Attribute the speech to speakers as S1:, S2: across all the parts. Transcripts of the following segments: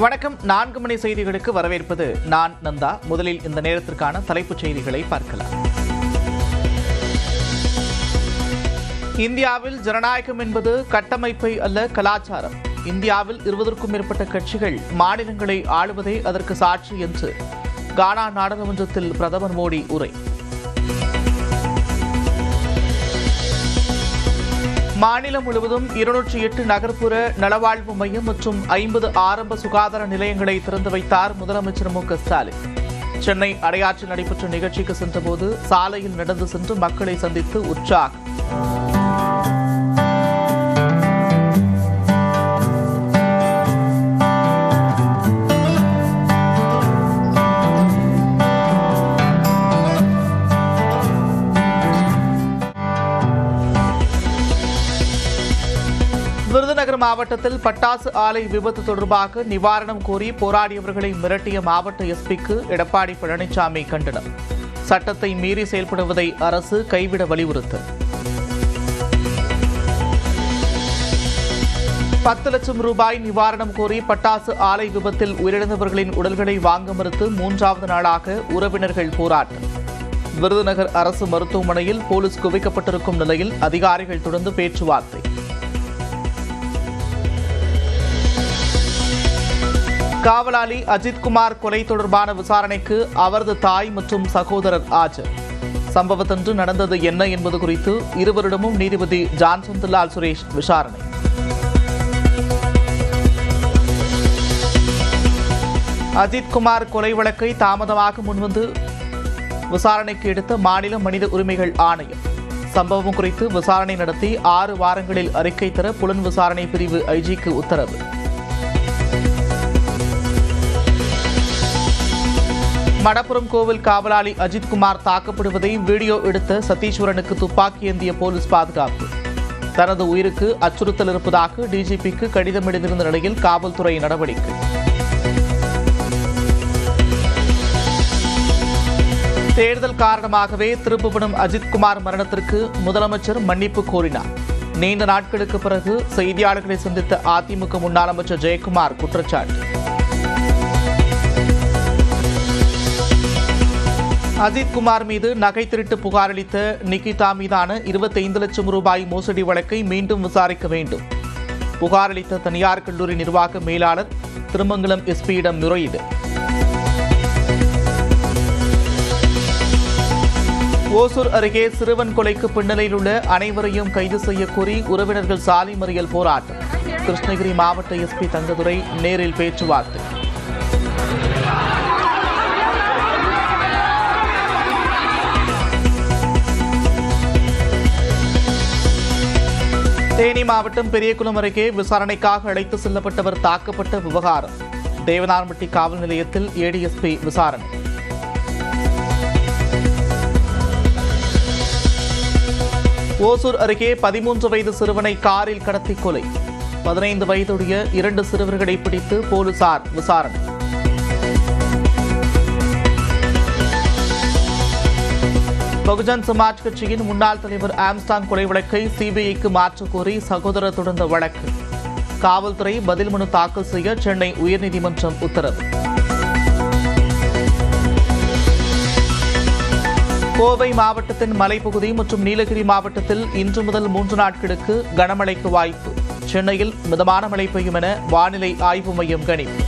S1: வணக்கம். 4 மணி செய்திகளுக்கு வரவேற்பது நான் நந்தா. முதலில் இந்த நேரத்திற்கான தலைப்புச் செய்திகளை பார்க்கலாம். இந்தியாவில் ஜனநாயகம் என்பது கட்டமைப்பை அல்ல, கலாச்சாரம். இந்தியாவில் 20க்கும் மேற்பட்ட கட்சிகள் மாநிலங்களை ஆளுவதே அதற்கு சாட்சி என்று கானா நாடாளுமன்றத்தில் பிரதமர் மோடி உரை. மாநிலம் முழுவதும் 208 நகர்ப்புற நலவாழ்வு மையம் மற்றும் 50 ஆரம்ப சுகாதார நிலையங்களை திறந்து வைத்தார் முதலமைச்சர் மு.க.ஸ்டாலின். சென்னை அடையாற்றில் நடைபெற்ற நிகழ்ச்சிக்கு சென்றபோது சாலையில் நடந்து சென்று மக்களை சந்தித்து உற்சாகம். விருதுநகர் மாவட்டத்தில் பட்டாசு ஆலை விபத்து தொடர்பாக நிவாரணம் கோரி போராடியவர்களை மிரட்டிய மாவட்ட எஸ்பிக்கு எடப்பாடி பழனிசாமி கண்டனம். சட்டத்தை மீறி செயல்படுவதை அரசு கைவிட வலியுறுத்தல். 10 லட்சம் ரூபாய் நிவாரணம் கோரி பட்டாசு ஆலை விபத்தில் உயிரிழந்தவர்களின் உடல்களை வாங்க மறுத்து 3வது நாளாக உறவினர்கள் போராட்டம். விருதுநகர் அரசு மருத்துவமனையில் போலீஸ் குவிக்கப்பட்டிருக்கும் நிலையில் அதிகாரிகள் தொடர்ந்து பேச்சுவார்த்தை. காவலாளி அஜித்குமார் கொலை தொடர்பான விசாரணைக்கு அவரது தாய் மற்றும் சகோதரர் ஆஜர். சம்பவத்தன்று நடந்தது என்ன என்பது குறித்து இருவரிடமும் நீதிபதி ஜான்சந்துலால் சுரேஷ் விசாரணை. அஜித்குமார் கொலை வழக்கை தாமதமாக முன்வந்து விசாரணைக்கு எடுத்த மாநில மனித உரிமைகள் ஆணையம் சம்பவம் குறித்து விசாரணை நடத்தி 6 வாரங்களில் அறிக்கை தர புலன் விசாரணை பிரிவு ஐஜிக்கு உத்தரவு. மடப்புரம் கோவில் காவலாளி அஜித்குமார் தாக்கப்படுவதை வீடியோ எடுத்த சதீஸ்வரனுக்கு துப்பாக்கி ஏந்திய போலீஸ் பாதுகாப்பு. தனது உயிருக்கு அச்சுறுத்தல் இருப்பதாக டிஜிபிக்கு கடிதம் எழுதியிருந்த நிலையில் காவல்துறை நடவடிக்கை. தேர்தல் காரணமாகவே திருப்புவனம் அஜித்குமார் மரணத்திற்கு முதலமைச்சர் மன்னிப்பு கோரினார். நீண்ட நாட்களுக்கு பிறகு செய்தியாளர்களை சந்தித்த அதிமுக முன்னாள் அமைச்சர் ஜெயக்குமார் குற்றச்சாட்டு. அஜித்குமார் மீது நகை திருட்டு புகார் அளித்த நிகிதா மீதான 25 லட்சம் ரூபாய் மோசடி வழக்கை மீண்டும் விசாரிக்க வேண்டும். புகார் அளித்த தனியார் கல்லூரி நிர்வாக மேலாளர் திருமங்கலம் எஸ்பியிடம் முறையீடு. ஓசூர் அருகே சிறுவன் கொலைக்கு பின்னணியில் உள்ள அனைவரையும் கைது செய்யக்கோரி உறவினர்கள் சாலை மறியல் போராட்டம். கிருஷ்ணகிரி மாவட்ட எஸ்பி தங்கதுரை நேரில் பேச்சுவார்த்தை. தேனி மாவட்டம் பெரியகுளம் அருகே விசாரணைக்காக அழைத்து செல்லப்பட்டவர் தாக்கப்பட்ட விவகாரம். தேவனார்பட்டி காவல் நிலையத்தில் ஏடிஎஸ்பி விசாரணை. ஓசூர் அருகே 13 வயது சிறுவனை காரில் கடத்தி கொலை. 15 வயதுடைய 2 சிறுவர்களை பிடித்து போலீசார் விசாரணை. பகுஜன் சமாஜ் கட்சியின் முன்னாள் தலைவர் ஆம்ஸ்டாங் கொலை வழக்கை சிபிஐக்கு மாற்றக் கோரி சகோதரர் தொடர்ந்த வழக்கு. காவல்துறை பதில் மனு தாக்கல் செய்ய சென்னை உயர்நீதிமன்றம் உத்தரவு. கோவை மாவட்டத்தின் மலைப்பகுதி மற்றும் நீலகிரி மாவட்டத்தில் இன்று முதல் 3 நாட்களுக்கு கனமழைக்கு வாய்ப்பு. சென்னையில் மிதமான மழை பெய்யும் என வானிலை ஆய்வு மையம் கணிப்பு.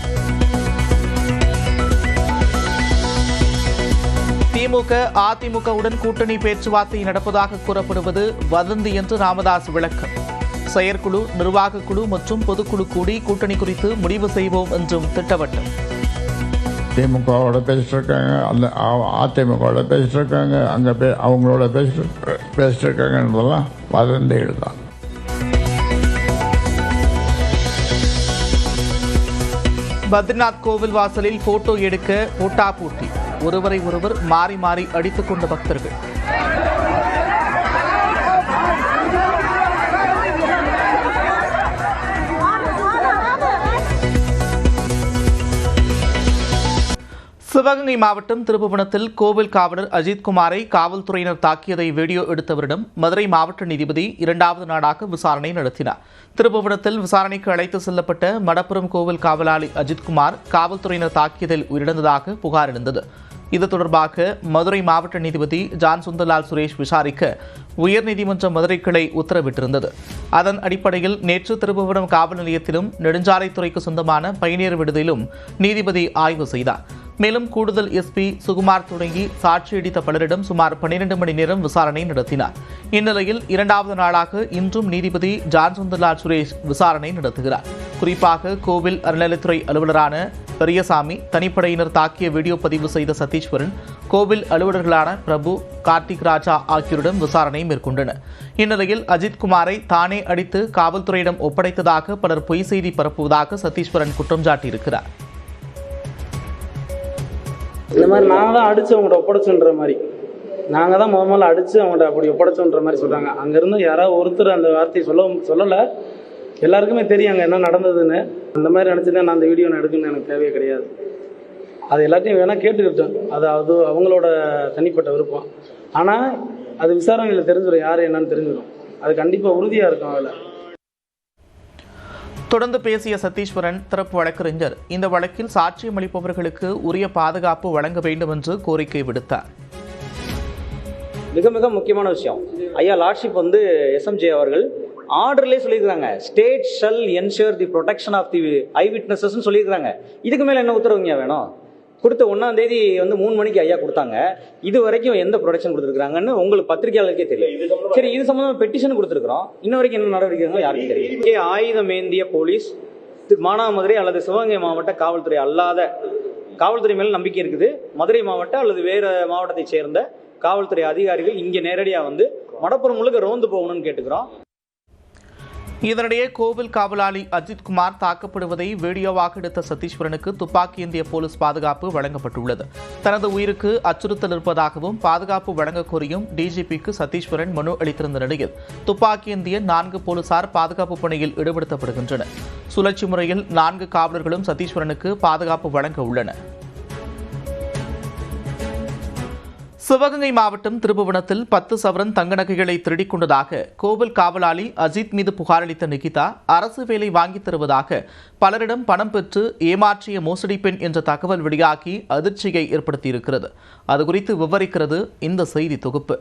S1: திமுக அதிமுகவுடன் கூட்டணி பேச்சுவார்த்தை நடப்பதாக கூறப்படுவது வதந்தி என்று ராமதாஸ் விளக்கம். செயற்குழு, நிர்வாகக் குழு மற்றும் பொதுக்குழு கூடி கூட்டணி குறித்து முடிவு செய்வோம் என்றும் திட்டவட்டம்.
S2: திமுகவோட பேசிட்டு இருக்காங்க, அந்த அதிமுகவோட பேசிட்டு இருக்காங்க, அங்கே அவங்களோட பேசிட்டு இருக்காங்கன்றதெல்லாம் வதந்திகள் தான்.
S1: பத்ரிநாத் கோவில் வாசலில் போட்டோ எடுக்க போட்டா போட்டி. ஒருவரை ஒருவர் மாறி மாறி அடித்துக் கொண்ட பக்தர்கள். சிவகங்கை மாவட்டம் திருப்புவனத்தில் கோவில் காவலர் அஜித்குமாரை காவல்துறையினர் தாக்கியதை வீடியோ எடுத்தவரிடம் மதுரை மாவட்ட நீதிபதி 2வது நாளாக விசாரணை நடத்தினார். திருப்புவனத்தில் விசாரணைக்கு அழைத்து செல்லப்பட்ட மடப்புரம் கோவில் காவலாளி அஜித்குமார் காவல்துறையினர் தாக்கியதில் உயிரிழந்ததாக புகார் எழுந்தது. இது தொடர்பாக மதுரை மாவட்ட நீதிபதி ஜான் சுந்தர்லால் சுரேஷ் விசாரிக்க உயர்நீதிமன்ற மதுரை கிளை உத்தரவிட்டிருந்தது. அதன் அடிப்படையில் நேற்று திருப்புவனம் காவல் நிலையத்திலும் நெடுஞ்சாலைத்துறைக்கு சொந்தமான பயணியர் விடுதியிலும் நீதிபதி ஆய்வு செய்தார். மேலும் கூடுதல் எஸ்பி சுகுமார் தொடங்கி சாட்சியளித்த பலரிடம் சுமார் 12 மணி நேரம் விசாரணை நடத்தினார். இந்நிலையில் 2வது நாளாக இன்றும் நீதிபதி ஜான் சுந்தர்லால் சுரேஷ் விசாரணை நடத்துகிறார். குறிப்பாக கோவில் அறநிலையத்துறை அலுவலரான பெரியசாமி, தனிப்படையினர் தாக்கிய வீடியோ பதிவு செய்த சதீஸ்வரன், கோவில் அலுவலர்களான பிரபு, கார்த்திக் ராஜா ஆகியோரிடம் விசாரணை மேற்கொண்டனர். இந்நிலையில் அஜித்குமாரை தானே அடித்து காவல்துறையிடம் ஒப்படைத்ததாக பலர் பொய் செய்தி பரப்புவதாக சதீஸ்வரன் குற்றம் சாட்டியிருக்கிறார்.
S3: இந்த மாதிரி நாங்கள் தான் அடித்து அவங்கள்ட்ட ஒப்படைச்சுன்ற மாதிரி, நாங்கள் தான் முதல்ல அடித்து அவங்கள்ட்ட அப்படி ஒப்படைச்சோன்ற மாதிரி சொல்கிறாங்க. அங்கேருந்து யாராவது ஒருத்தர் அந்த வார்த்தையை சொல்லலை. எல்லாருக்குமே தெரியும் அங்கே என்ன நடந்ததுன்னு. அந்த மாதிரி நினச்சி தான் நான் அந்த வீடியோ எடுக்கணும்னு எனக்கு தேவையே கிடையாது. அது எல்லாத்தையும் வேணால் கேட்டுக்கிட்டேன். அது அவங்களோட தனிப்பட்ட விருப்பம். ஆனால் அது விசாரணையில் தெரிஞ்சிடும், யார் என்னன்னு தெரிஞ்சிடும். அது கண்டிப்பாக உறுதியாக இருக்கும். அதில்
S1: தொடர்ந்து பேசிய சதீஸ்வரன் தரப்பு வழக்கறிஞர் இந்த வழக்கில் சாட்சியம் அளிப்பவர்களுக்கு உரிய பாதுகாப்பு வழங்க வேண்டும் என்று கோரிக்கை விடுத்தார்.
S4: மிக மிக முக்கியமான விஷயம், ஐயா லார்ட்ஷிப் எஸ்எம்ஜே அவர்கள் ஆர்டர்லேயே சொல்லியிருக்காங்க, state shall ensure the protection of the eye witnesses சொல்லியிருக்காங்க. இதுக்கு மேலே என்ன உத்தரவுங்க வேணும்? கொடுத்த 1ஆம் தேதி 3 மணிக்கு ஐயா கொடுத்தாங்க. இது வரைக்கும் எந்த ப்ரொடெக்ஷன் கொடுத்துருக்காங்கன்னு உங்களுக்கு பத்திரிகையாளருக்கே தெரியும். சரி, இது சம்பந்தமாக பெட்டிஷன் கொடுத்துருக்குறோம். இன்ன வரைக்கும் என்ன நடவடிக்கை யாருக்கும் தெரியும். ஆயுதம் ஏந்திய போலீஸ் மானாமதுரை அல்லது சிவகங்கை மாவட்ட காவல்துறை அல்லாத காவல்துறை மேலே நம்பிக்கை இருக்குது. மதுரை மாவட்ட அல்லது வேறு மாவட்டத்தை சேர்ந்த காவல்துறை அதிகாரிகள் இங்கே நேரடியாக மடப்புறம் முழுக்க ரோந்து போகணும்னு கேட்டுக்கிறோம்.
S1: இதனிடையே கோவில் காவலாளி அஜித்குமார் தாக்கப்படுவதை வீடியோவாக எடுத்த சதீஸ்வரனுக்கு துப்பாக்கி ஏந்திய போலீஸ் பாதுகாப்பு வழங்கப்பட்டுள்ளது. தனது உயிருக்கு அச்சுறுத்தல் இருப்பதாகவும் பாதுகாப்பு வழங்க கோரியும் டிஜிபிக்கு சதீஸ்வரன் மனு அளித்திருந்த நிலையில் துப்பாக்கி ஏந்திய 4 போலீசார் பாதுகாப்பு பணியில் ஈடுபடுத்தப்படுகின்றனர். சுழற்சி முறையில் 4 காவலர்களும் சதீஸ்வரனுக்கு பாதுகாப்பு வழங்க உள்ளனர். சிவகங்கை மாவட்டம் திருப்புவனத்தில் 10 சவரன் தங்க நகைகளை திருடிக் கொண்டதாக கோவில் காவலாளி அஜித் மீது புகார் அளித்த நிகிதா அரசு வேலை வாங்கித் தருவதாக பலரிடம் பணம் பெற்று ஏமாற்றிய மோசடி பெண் என்ற தகவல் வெளியாகி அதிர்ச்சியை ஏற்படுத்தியிருக்கிறது. அதுகுறித்து விவரிக்கிறது இந்த செய்தி தொகுப்பு.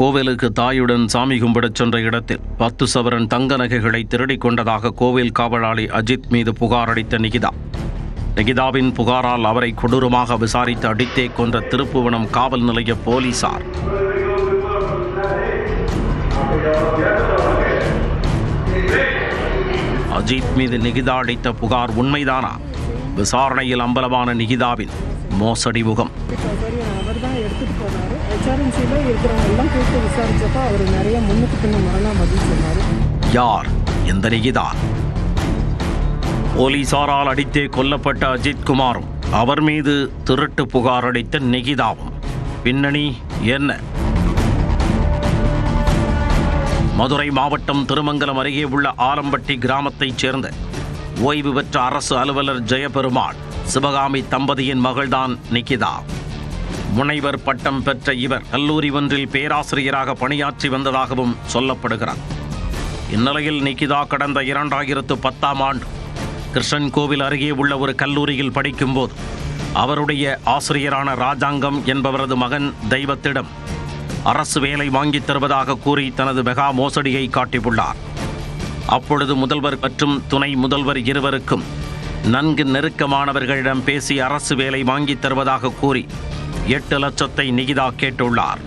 S5: கோவிலுக்கு தாயுடன் சாமி கும்பிடச் சென்ற இடத்தில் 10 சவரன் தங்க நகைகளை திருடிக் கொண்டதாக கோவில் காவலாளி அஜித் மீது புகார் அளித்த நிகிதாவின் புகாரால் அவரை கொடூரமாக விசாரித்து அடித்தே கொன்ற திருப்புவனம் காவல் நிலைய போலீசார் அஜித் மீது நிகிதா அளித்த புகார் உண்மைதானா? விசாரணையில் அம்பலமான நிகிதாவின் மோசடி முகம். யார் எந்த நிகிதா? போலீசாரால் அடித்தே கொல்லப்பட்ட அஜித்குமாரும் அவர் மீது திருட்டு புகார் அளித்த நிகிதாவும் பின்னணி என்ன? மதுரை மாவட்டம் திருமங்கலம் அருகே உள்ள ஆலம்பட்டி கிராமத்தைச் சேர்ந்த ஓய்வு பெற்ற அரசு அலுவலர் ஜெயபெருமாள் சிவகாமி தம்பதியின் மகள்தான் நிகிதா. முனைவர் பட்டம் பெற்ற இவர் கல்லூரி ஒன்றில் பேராசிரியராக பணியாற்றி வந்ததாகவும் சொல்லப்படுகிறார். இந்நிலையில் நிகிதா கடந்த 2010ஆம் ஆண்டு கிருஷ்ணன் கோவில் அருகே உள்ள ஒரு கல்லூரியில் படிக்கும்போது அவருடைய ஆசிரியரான ராஜாங்கம் என்பவரது மகன் தெய்வத்திடம் அரசு வேலை வாங்கித் தருவதாக கூறி தனது மெகா மோசடியை காட்டியுள்ளார். அப்பொழுது முதல்வர் மற்றும் துணை முதல்வர் இருவருக்கும் நன்கு நெருக்கமானவர்களிடம் பேசி அரசு வேலை வாங்கித் தருவதாக கூறி 8 லட்சத்தை நிகிதா கேட்டுள்ளார்.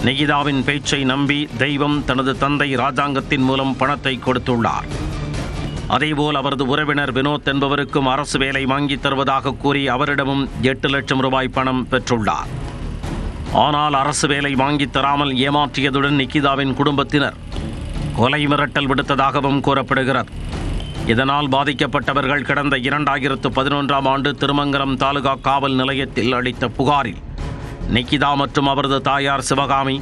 S5: நிகிதாவின் பேச்சை நம்பி தெய்வம் தனது தந்தை ராஜாங்கத்தின் மூலம் பணத்தை கொடுத்துள்ளார். அதேபோல் அவரது உறவினர் வினோத் என்பவருக்கும் அரசு வேலை வாங்கி தருவதாக கூறி அவரிடமும் 8 லட்சம் ரூபாய் பணம் பெற்றுள்ளார். ஆனால் அரசு வேலை வாங்கி தராமல் ஏமாற்றியதுடன் நிகிதாவின் குடும்பத்தினர் கொலை மிரட்டல் விடுத்ததாகவும் கூறப்படுகிறது. இதனால் பாதிக்கப்பட்டவர்கள் கடந்த 2011ஆம் ஆண்டு திருமங்கலம் தாலுகா காவல் நிலையத்தில் அளித்த புகாரில் நிகிதா மற்றும் அவரது தாயார் சிவகாமி,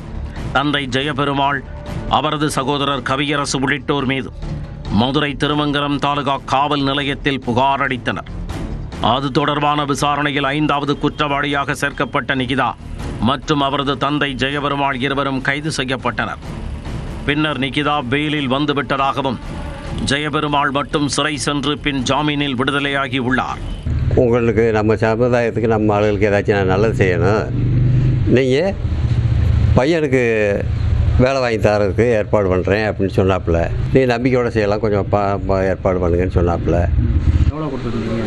S5: தந்தை ஜெயபெருமாள், அவரது சகோதரர் கவியரசு உள்ளிட்டோர் மீது மதுரை திருமங்கலம் தாலுகா காவல் நிலையத்தில் புகார் அளித்தனர். அது தொடர்பான விசாரணையில் 5வது குற்றவாளியாக சேர்க்கப்பட்ட நிகிதா மற்றும் அவரது தந்தை ஜெயபெருமாள் இருவரும் கைது செய்யப்பட்டனர். பின்னர் நிகிதா பெயிலில் வந்துவிட்டதாகவும் ஜெயபெருமாள் மட்டும் சிறை சென்று பின் ஜாமீனில் விடுதலையாகி உள்ளார்.
S6: உங்களுக்கு நம்ம சமுதாயத்துக்கு நம்ம ஆளுகளுக்கு ஏதாச்சும் நல்லது செய்யணும், நீங்கள் பையனுக்கு வேலை வாங்கி தரதுக்கு ஏற்பாடு பண்ணுறேன் அப்படின்னு சொன்னாப்புல. நீ நம்பிக்கையோடு செய்யலாம், கொஞ்சம் ஏற்பாடு பண்ணுங்கன்னு சொன்னாப்புல.
S7: எவ்வளோ கொடுத்துருக்கீங்க?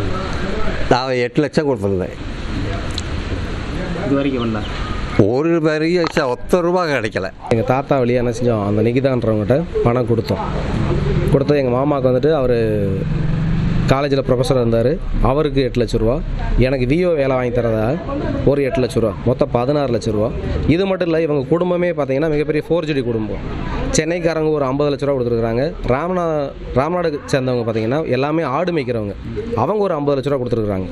S6: நான் 8 லட்சம் கொடுத்துருந்தேன்.
S7: இது வரைக்கும் வரல.
S6: ஒரு வரைக்கும் ₹10 கிடைக்கல.
S8: எங்கள் தாத்தா வழியாக என்ன செஞ்சோம், அந்த நிகிதான்றவங்ககிட்ட பணம் கொடுத்தோம். எங்கள் மாமாவுக்கு வந்துட்டு அவர் காலேஜில் ப்ரொஃபஸர் இருந்தார், அவருக்கு 8 லட்ச ரூபா, எனக்கு விஓ வேலை வாங்கி தரதா ஒரு 8 லட்ச ரூபா, மொத்தம் 16 லட்ச ரூபா. இது மட்டும் இல்லை, இவங்க குடும்பமே பார்த்தீங்கன்னா மிகப்பெரிய ஃபோர்ஜரி குடும்பம். சென்னைக்காரங்க ஒரு 50 லட்ச ரூபா கொடுத்துருக்குறாங்க. ராம்நாடு சேர்ந்தவங்க பார்த்தீங்கன்னா எல்லாமே ஆடு மேய்க்கிறவங்க, அவங்க ஒரு 50 லட்ச ரூபா கொடுத்துருக்குறாங்க.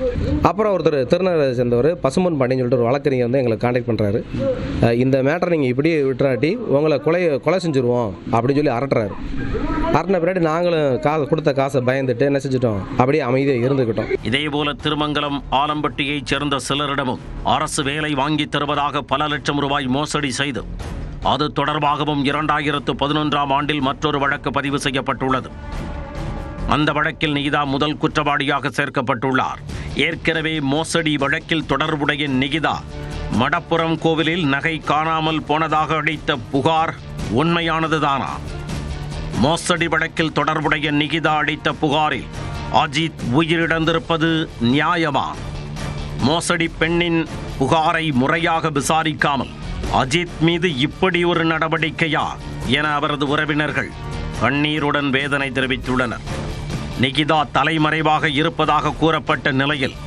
S8: அப்புறம் ஒருத்தர் திருநெல்வேலியை சேர்ந்தவர் பசும்பொன் பாண்டின்னு சொல்லிட்டு ஒரு வழக்கறிஞர் வந்து எங்களை கான்டாக்ட் பண்ணுறாரு. இந்த மேட்டரை நீங்கள் இப்படி விட்டுறாட்டி உங்களை கொலை செஞ்சுருவோம் அப்படின்னு சொல்லி அரட்டுறாரு. அரட்டின பின்னாடி நாங்களும் கொடுத்த காசை பயந்துட்டு என்ன செஞ்சுட்டோம், அப்படியே அமைதியாக இருந்துக்கிட்டோம்.
S5: இதேபோல திருமங்கலம் ஆலம்பட்டியைச் சேர்ந்த சிலரிடமும் அரசு வேலை வாங்கி தருவதாக பல லட்சம் ரூபாய் மோசடி செய்து அது தொடர்பாகவும் 2011ஆம் ஆண்டில் மற்றொரு வழக்கு பதிவு செய்யப்பட்டுள்ளது. அந்த வழக்கில் நிகிதா முதல் குற்றவாளியாக சேர்க்கப்பட்டுள்ளார். ஏற்கனவே மோசடி வழக்கில் தொடர்புடைய நிகிதா மடப்புரம் கோவிலில் நகை காணாமல் போனதாக அளித்த புகார் உண்மையானதுதானா? மோசடி வழக்கில் தொடர்புடைய நிகிதா அளித்த புகாரில் அஜித் உயிரிழந்திருப்பது நியாயமா? மோசடி பெண்ணின் புகாரை முறையாக விசாரிக்காமல் அஜித் மீது இப்படி ஒரு நடவடிக்கையா என அவரது உறவினர்கள் கண்ணீருடன் வேதனை தெரிவித்துள்ளனர். நிகிதா தலைமறைவாக இருப்பதாக கூறப்பட்ட நிலையில்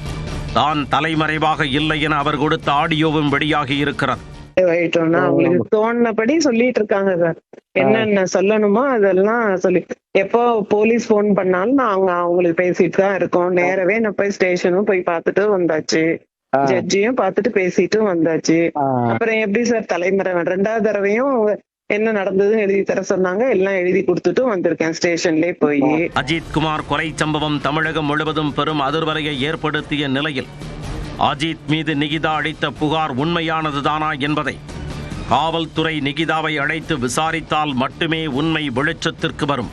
S5: தான் தலைமறைவாக இல்லை என அவர் கொடுத்த ஆடியோவும் வெளியாகி இருக்கிறது.
S9: அவங்களுக்கு தோணுனபடி சொல்லிட்டு இருக்காங்க சார். என்னென்ன சொல்லணுமோ அதெல்லாம் சொல்லி, எப்போ போலீஸ் போன் பண்ணாலும் நாங்க அவங்களுக்கு பேசிட்டு தான் இருக்கோம். நேரவே நான் போய் ஸ்டேஷனும் போய் பார்த்துட்டு வந்தாச்சு, ஜட்ஜியும் பார்த்துட்டு பேசிட்டு வந்தாச்சு. அப்புறம் எப்படி சார் தலைமறை? 2வது தடவையும் என்ன நடந்ததுன்னு எழுதி தர சொன்னாங்க, எல்லாம் எழுதி கொடுத்துட்டு வந்திருக்கேன் ஸ்டேஷன்லயே போய்.
S5: அஜித் குமார் கொலை சம்பவம் தமிழகம் முழுவதும் பெரும் அதிர்வலையை ஏற்படுத்திய நிலையில் அஜித் மீது நிகிதா அளித்த புகார் உண்மையானதுதானா என்பதை காவல்துறை நிகிதாவை அழைத்து விசாரித்தால் மட்டுமே உண்மை வெளிச்சத்திற்கு வரும்.